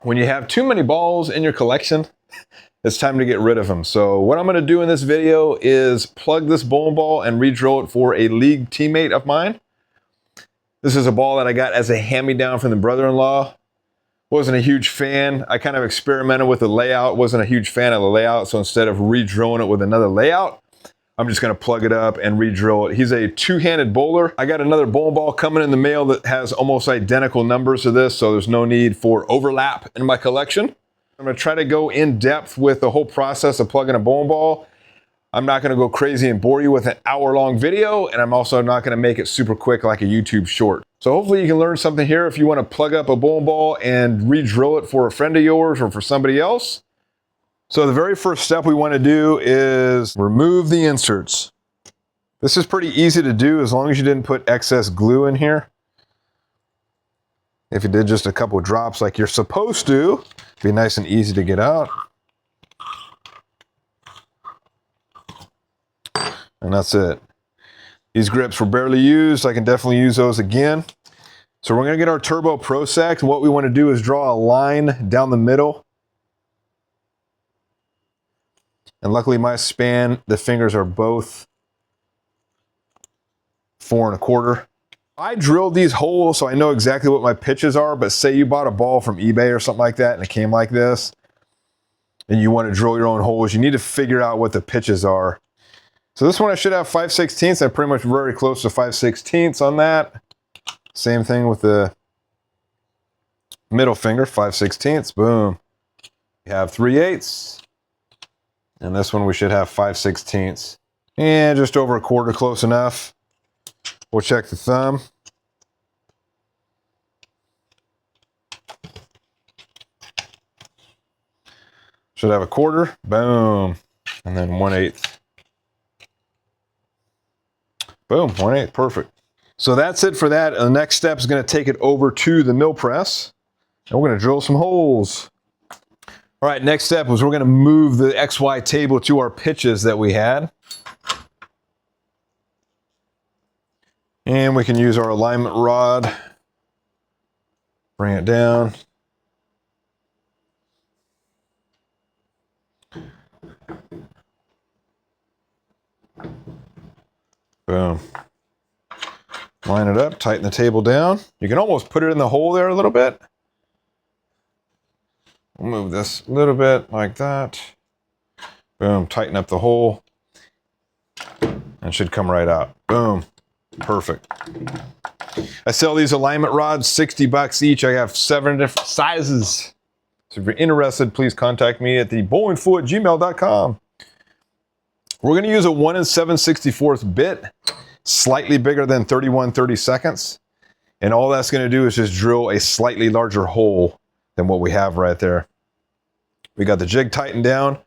when you have too many balls in your collection, it's time to get rid of them. So what I'm going to do in this video is plug this bowling ball and re-drill it for a league teammate of mine. This is a ball that I got as a hand-me-down from the brother-in-law. Wasn't a huge fan. I kind of experimented with the layout. Wasn't a huge fan of the layout. So instead of re-drilling it with another layout, I'm just going to plug it up and re-drill it. He's a two-handed bowler. I got another bowling ball coming in the mail that has almost identical numbers to this, so there's no need for overlap in my collection. I'm going to try to go in depth with the whole process of plugging a bowling ball. I'm not going to go crazy and bore you with an hour-long video, and I'm also not going to make it super quick like a YouTube short. So hopefully you can learn something here if you want to plug up a bowling ball and re-drill it for a friend of yours or for somebody else. So the very first step we want to do is remove the inserts. This is pretty easy to do as long as you didn't put excess glue in here. If you did just a couple drops like you're supposed to, it'd be nice and easy to get out. And that's it. These grips were barely used. I can definitely use those again. So we're going to get our Turbo Pro Sect, and what we want to do is draw a line down the middle. And luckily my span, the fingers are both 4 1/4. I drilled these holes so I know exactly what my pitches are, but say you bought a ball from eBay or something like that and it came like this, and you want to drill your own holes, you need to figure out what the pitches are. So this one I should have 5/16. I'm pretty much very close to 5/16 on that. Same thing with the middle finger, 5/16. Boom. You have 3/8. And this one we should have 5/16. And just over 1/4, close enough. We'll check the thumb. Should have 1/4. Boom. And then 1/8. Boom, 1/8, perfect. So that's it for that. The next step is going to take it over to the mill press. And we're going to drill some holes. All right, next step was we're going to move the XY table to our pitches that we had. And we can use our alignment rod. Bring it down. Boom. Line it up, tighten the table down. You can almost put it in the hole there a little bit. We'll move this a little bit like that. Boom, tighten up the hole. And it should come right out. Boom, perfect. I sell these alignment rods, 60 bucks each. I have 7 different sizes. So if you're interested, please contact me at thebowlingfool@gmail.com. We're gonna use a 1 7/64 bit, slightly bigger than 31/32. And all that's gonna do is just drill a slightly larger hole than what we have right there. We got the jig tightened down,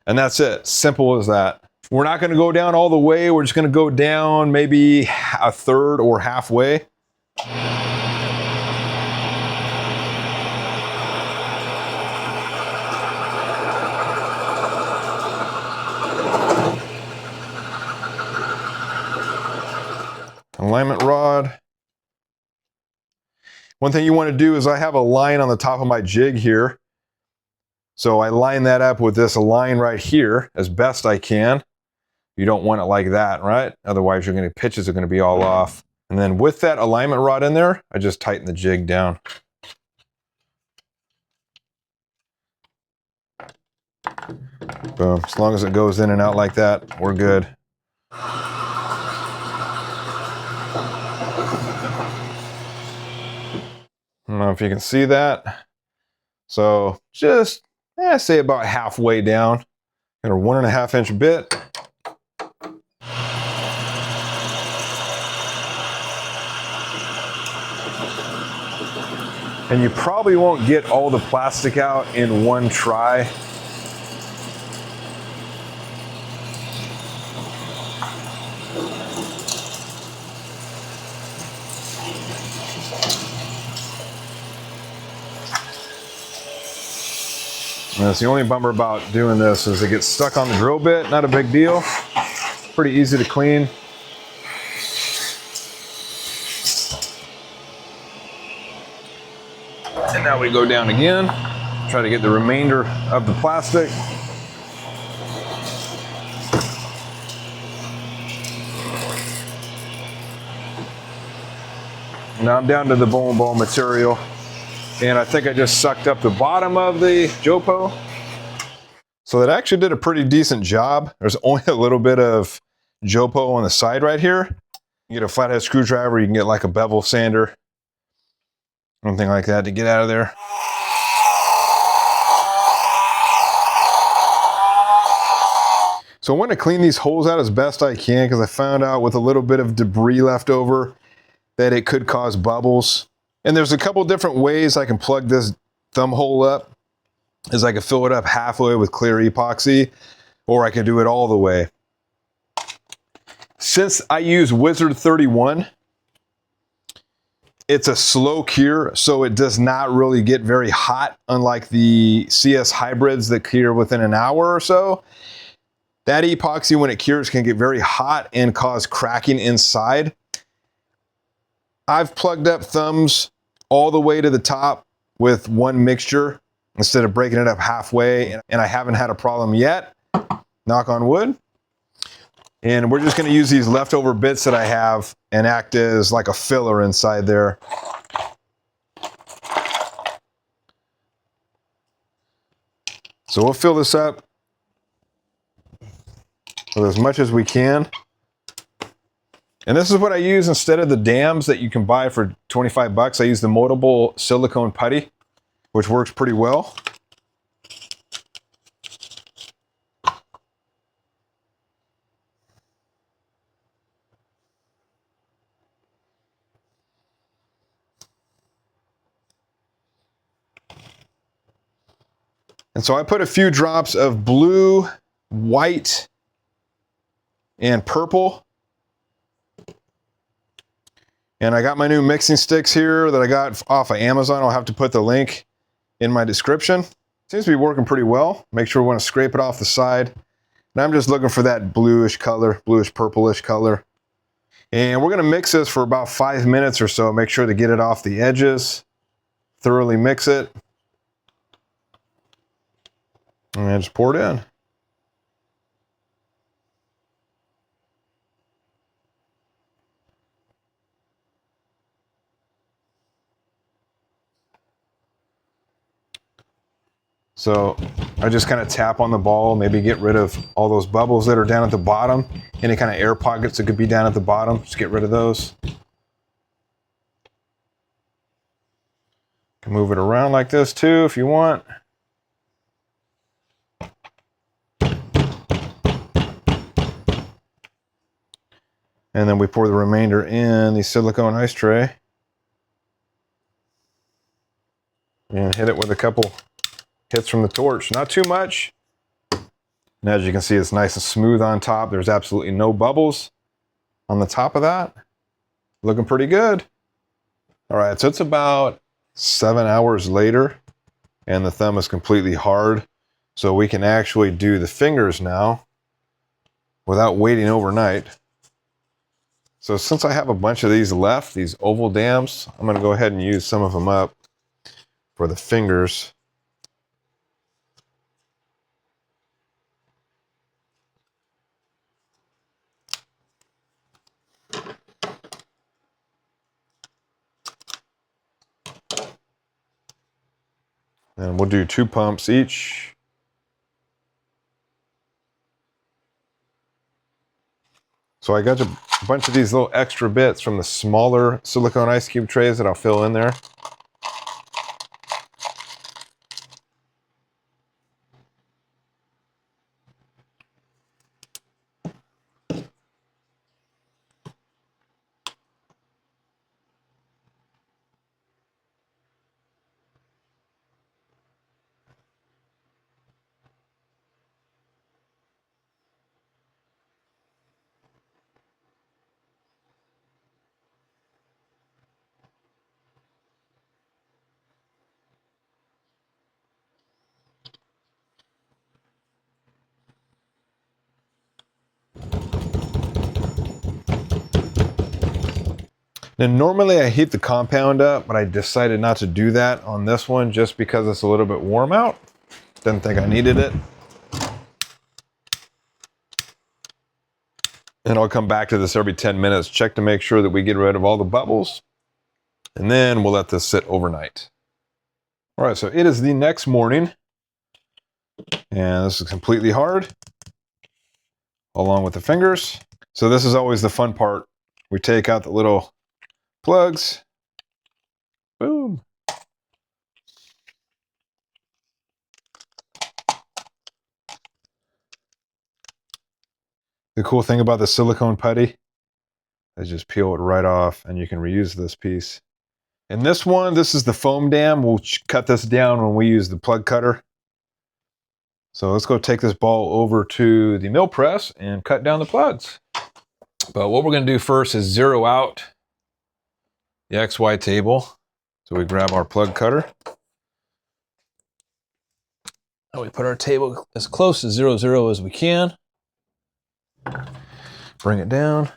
and that's it. Simple as that. We're not going to go down all the way. We're just going to go down maybe 1/3 or halfway. Alignment rod. One thing you want to do is I have a line on the top of my jig here. So I line that up with this line right here as best I can. You don't want it like that, right? Otherwise pitches are going to be all off. And then with that alignment rod in there, I just tighten the jig down. Boom. As long as it goes in and out like that, we're good. I don't know if you can see that. So just, say about halfway down. Got a 1.5 inch bit. And you probably won't get all the plastic out in one try. And that's the only bummer about doing this is it gets stuck on the drill bit. Not a big deal. Pretty easy to clean. And now we go down again. Try to get the remainder of the plastic. Now I'm down to the bowling ball material, and I think I just sucked up the bottom of the Jopo. So that actually did a pretty decent job. There's only a little bit of Jopo on the side right here. You get a flathead screwdriver, you can get like a bevel sander, something like that to get out of there. So I want to clean these holes out as best I can because I found out with a little bit of debris left over that it could cause bubbles. And there's a couple different ways I can plug this thumb hole up. Is I can fill it up halfway with clear epoxy, or I can do it all the way. Since I use Wizard 31, it's a slow cure, so it does not really get very hot, unlike the CS hybrids that cure within an hour or so. That epoxy, when it cures, can get very hot and cause cracking inside. I've plugged up thumbs all the way to the top with one mixture instead of breaking it up halfway, and I haven't had a problem yet, knock on wood. And we're just going to use these leftover bits that I have and act as like a filler inside there. So we'll fill this up with as much as we can. And this is what I use instead of the dams that you can buy for 25 bucks. I use the moldable silicone putty, which works pretty well. And so I put a few drops of blue, white, and purple. And I got my new mixing sticks here that I got off of Amazon. I'll have to put the link in my description. Seems to be working pretty well. Make sure we want to scrape it off the side. And I'm just looking for that bluish color, bluish purplish color. And we're going to mix this for about 5 minutes or so. Make sure to get it off the edges. Thoroughly mix it. And just pour it in. So I just kind of tap on the ball, maybe get rid of all those bubbles that are down at the bottom. Any kind of air pockets that could be down at the bottom, just get rid of those. Can move it around like this too if you want. And then we pour the remainder in the silicone ice tray. And hit it with a couple hits from the torch. Not too much. And as you can see, it's nice and smooth on top. There's absolutely no bubbles on the top of that. Looking pretty good. All right, so it's about 7 hours later, and the thumb is completely hard. So we can actually do the fingers now without waiting overnight. So since I have a bunch of these left, these oval dams, I'm going to go ahead and use some of them up for the fingers. And we'll do 2 pumps each. So I got a bunch of these little extra bits from the smaller silicone ice cube trays that I'll fill in there. Now, normally I heat the compound up, but I decided not to do that on this one just because it's a little bit warm out. Didn't think I needed it. And I'll come back to this every 10 minutes, check to make sure that we get rid of all the bubbles. And then we'll let this sit overnight. All right, so it is the next morning. And this is completely hard, along with the fingers. So this is always the fun part. We take out the little plugs. Boom. The cool thing about the silicone putty is just peel it right off and you can reuse this piece. And this one, this is the foam dam. We'll cut this down when we use the plug cutter. So let's go take this ball over to the mill press and cut down the plugs. But what we're going to do first is zero out the XY table. So we grab our plug cutter. And we put our table as close to 0, 0 as we can. Bring it down.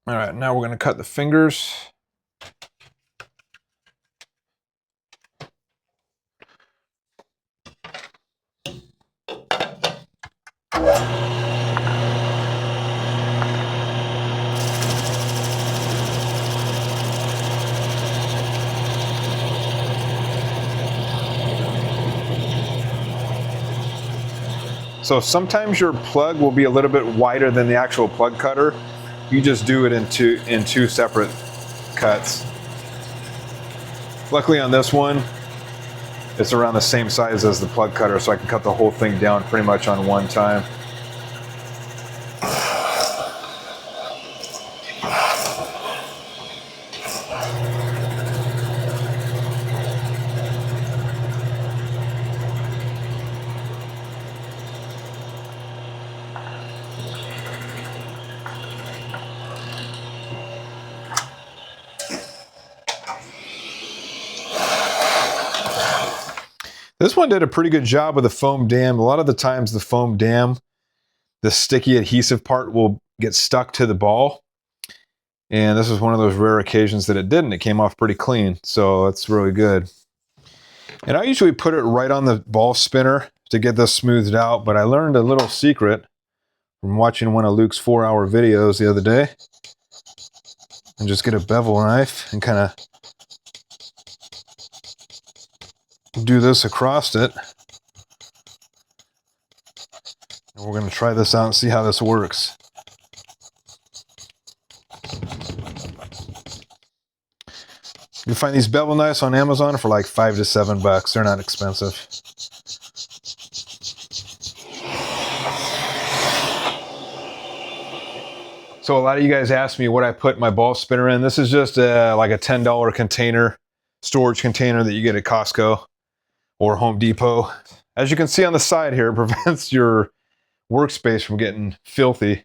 All right, now we're going to cut the fingers. So sometimes your plug will be a little bit wider than the actual plug cutter. You just do it in two separate cuts. Luckily on this one, it's around the same size as the plug cutter, so I can cut the whole thing down pretty much on one time. This one did a pretty good job with the foam dam. A lot of the times the foam dam, the sticky adhesive part will get stuck to the ball. And this is one of those rare occasions that it didn't. It came off pretty clean, so that's really good. And I usually put it right on the ball spinner to get this smoothed out, but I learned a little secret from watching one of Luke's 4-hour videos the other day. And just get a bevel knife and kind of do this across it. And we're going to try this out and see how this works. You can find these bevel knives on Amazon for like $5 to $7. They're not expensive. So a lot of you guys ask me what I put my ball spinner in. This is just like a $10 container, storage container that you get at Costco or Home Depot. As you can see on the side here, it prevents your workspace from getting filthy.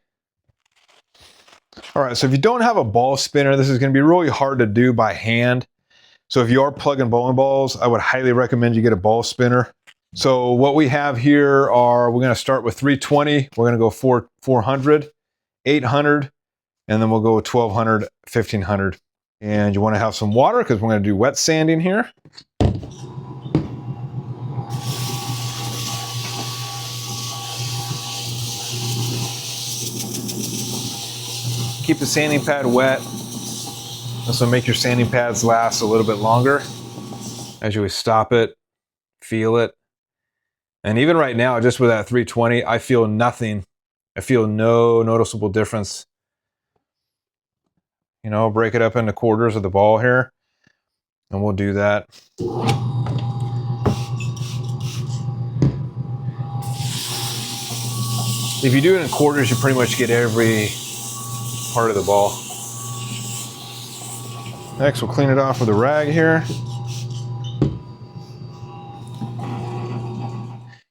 All right, so if you don't have a ball spinner, this is going to be really hard to do by hand. So if you are plugging bowling balls, I would highly recommend you get a ball spinner. So what we have here are, we're going to start with 320. We're going to go 400, 800, and then we'll go 1200, 1500. And you want to have some water because we're going to do wet sanding here. Keep the sanding pad wet. This will make your sanding pads last a little bit longer. As you stop it, feel it, And even right now, just with that 320, I feel nothing. I feel no noticeable difference. You know, break it up into quarters of the ball here, and we'll do that. If you do it in quarters, you pretty much get every part of the ball. Next, we'll clean it off with a rag here.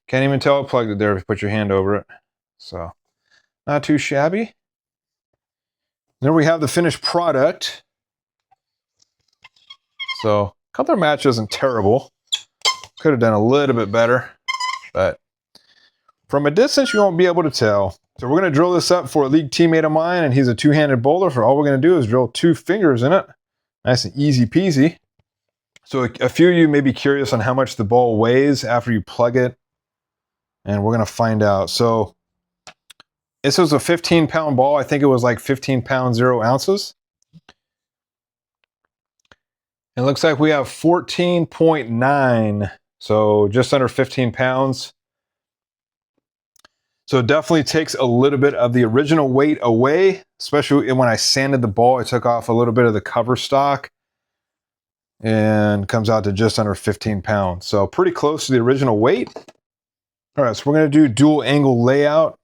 Can't even tell it plugged it there if you put your hand over it. So, not too shabby. There we have the finished product. So, color match isn't terrible. Could have done a little bit better, but from a distance you won't be able to tell. So we're going to drill this up for a league teammate of mine, and he's a two-handed bowler, so all we're going to do is drill 2 fingers in it. Nice and easy peasy. So a few of you may be curious on how much the ball weighs after you plug it, and we're going to find out. So this was a 15-pound ball. I think it was like 15 pounds 0 ounces. It looks like we have 14.9, so just under 15 pounds. So it definitely takes a little bit of the original weight away, especially when I sanded the ball. I took off a little bit of the cover stock and comes out to just under 15 pounds. So pretty close to the original weight. All right, so we're going to do dual angle layout.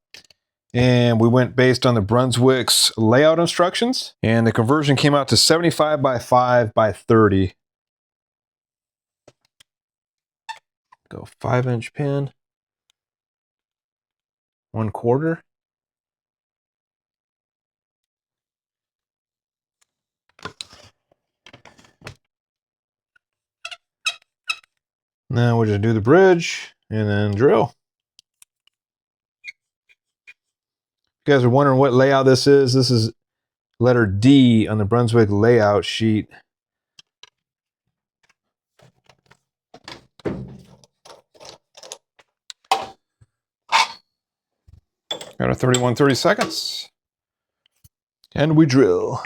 And we went based on the Brunswick's layout instructions. And the conversion came out to 75 by 5 by 30. Go 5-inch pin. 1/4. Now we'll just do the bridge and then drill. If you guys are wondering what layout this is letter D on the Brunswick layout sheet. Got our 30 seconds. And we drill.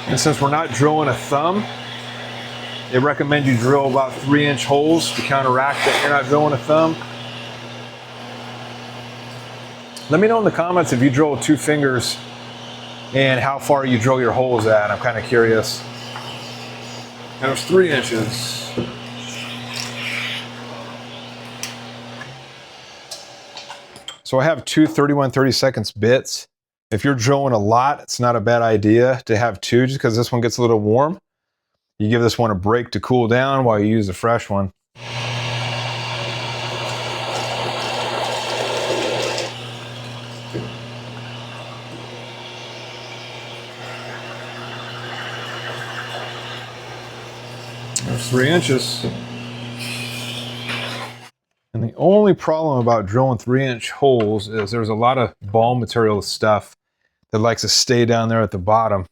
And since we're not drilling a thumb, they recommend you drill about 3-inch holes to counteract that you're not drilling a thumb. Let me know in the comments if you drill with 2 fingers and how far you drill your holes at. I'm kind of curious. And it was 3 inches. So I have 2 31/32 bits. If you're drilling a lot, it's not a bad idea to have 2 just because this one gets a little warm. You give this one a break to cool down while you use the fresh one. There's 3 inches. And the only problem about drilling 3-inch holes is there's a lot of ball material stuff that likes to stay down there at the bottom.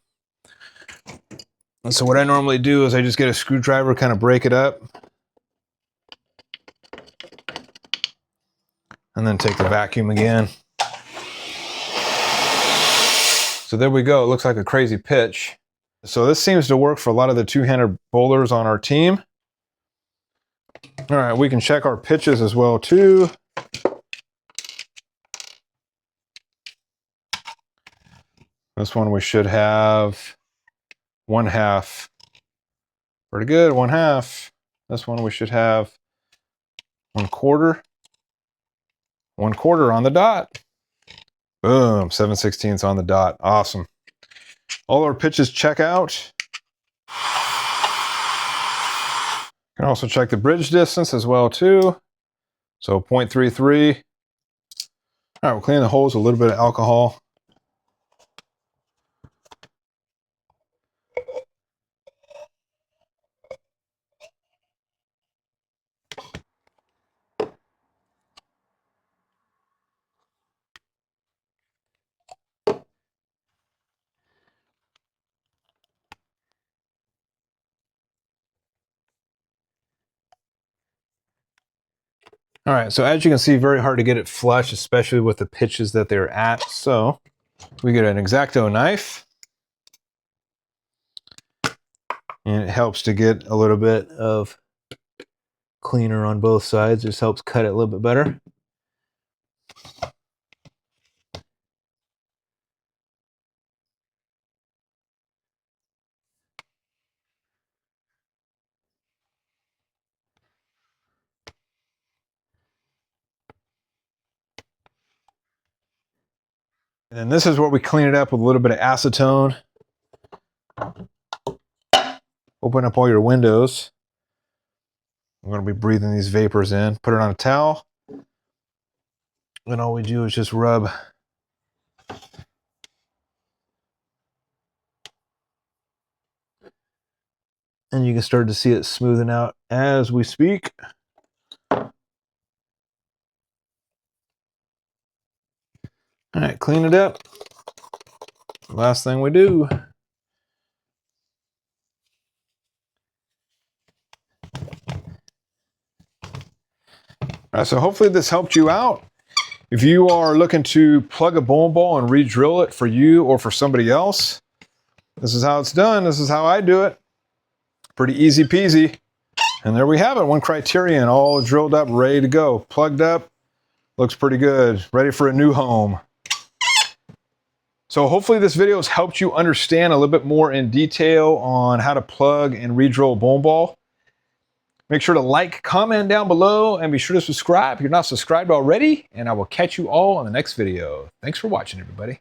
And so what I normally do is I just get a screwdriver, kind of break it up, and then take the vacuum again. So there we go. It looks like a crazy pitch. So this seems to work for a lot of the two-handed bowlers on our team. All right, we can check our pitches as well too. This one we should have 1/2. Pretty good, 1/2. This one we should have 1/4. 1/4 on the dot. Boom, 7/16 on the dot. Awesome. All our pitches check out. You can also check the bridge distance as well too. So 0.33. All right, we'll clean the holes with a little bit of alcohol. All right, so as you can see, very hard to get it flush, especially with the pitches that they're at. So we get an X-Acto knife, and it helps to get a little bit of cleaner on both sides. Just helps cut it a little bit better. And then this is where we clean it up with a little bit of acetone. Open up all your windows. I'm going to be breathing these vapors in. Put it on a towel. And all we do is just rub. And you can start to see it smoothing out as we speak. All right, clean it up. Last thing we do. All right, so hopefully this helped you out. If you are looking to plug a bowling ball and re-drill it for you or for somebody else, this is how it's done. This is how I do it. Pretty easy peasy. And there we have it. One criterion, all drilled up, ready to go. Plugged up. Looks pretty good. Ready for a new home. So hopefully this video has helped you understand a little bit more in detail on how to plug and re-drill a bowling ball. Make sure to like, comment down below, and be sure to subscribe if you're not subscribed already. And I will catch you all on the next video. Thanks for watching, everybody.